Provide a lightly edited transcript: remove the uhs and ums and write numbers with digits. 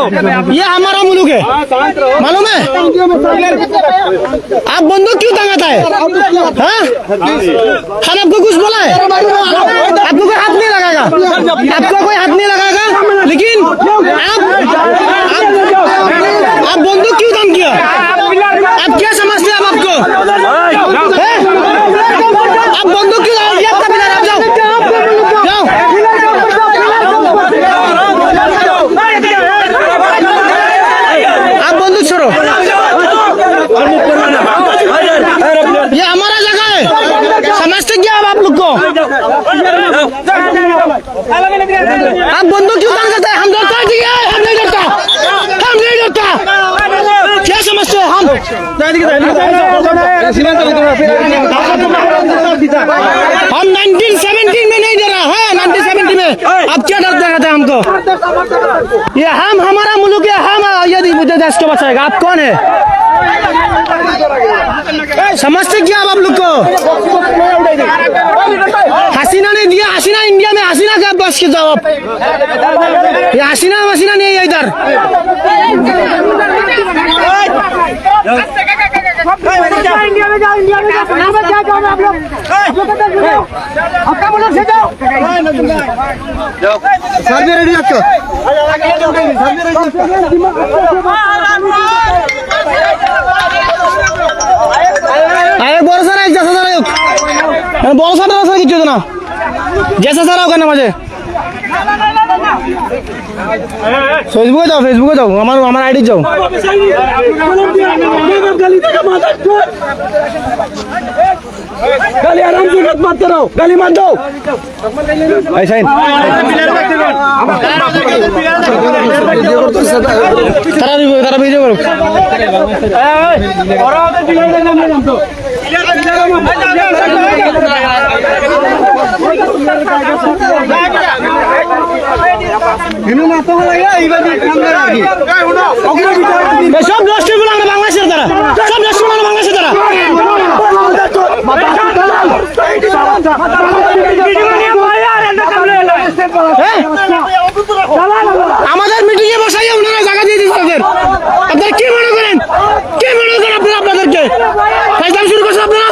ये हमारा मुल्क है, मालूम है? आप बंदूक क्यों टंगाता है? हाँ? हम आपको कुछ बोला है? आपको कोई हाथ नहीं लगाएगा, आपको कोई हाथ नहीं लगाएगा, लेकिन आप बंदूक क्यों दम किया? आप क्या समझते हैं? आप आपको आप बंदूक क्यों लगाएंगे? आपका पिलर, आप जाओ जाओ। आप बंदूक छोड़ो, ये हमारा जगह है, समझते क्या आप लोग को? आप बंदूक क्यों टांग सकते हैं? हम डरता है, ठीक है? हम नहीं डरता, हम नहीं डरता। क्या समझते हैं हम? हम 1970 में नहीं डरा है, 1970 में। अब क्या डर दिखाते हैं हमको? ये हम, हमारा मुल्क है, हम यदि देश को बचाएगा। आप कौन है? समझते क्या आप लोग को? हसीना ने दिया, हसीना इंडिया में, हसीना का बस के जवाब। ये हसीना मसीना नहीं है इधर। इंडिया में जाओ, इंडिया में जाओ, क्या चाहोगे आप लोग? आपका मुल्क से जाओ। सर भी रेडी रखो। अरे बोल सर, एक जैसा सर बोल सर किचु ना जैसा सर होगा ना मुझे फेसबुके जाओ আমার আইডি যাও। गाली आराम से मत मारते रहो, गाली मत दो। ऐसा तारा वीडियो करो। সব নষ্ট করে আমরা বাংলাদেশের দ্বারা, সব নষ্ট করে বাংলাদেশের দ্বারা। আমাদের মিটিং এ বসাইয়া ওনারা জায়গা দিয়ে দিচ্ছে। আপনারা কি মনে করেন? কি মনে করেন আপনারা? আপনাদেরকে ফাইজলাম শুরু করছেন আপনারা।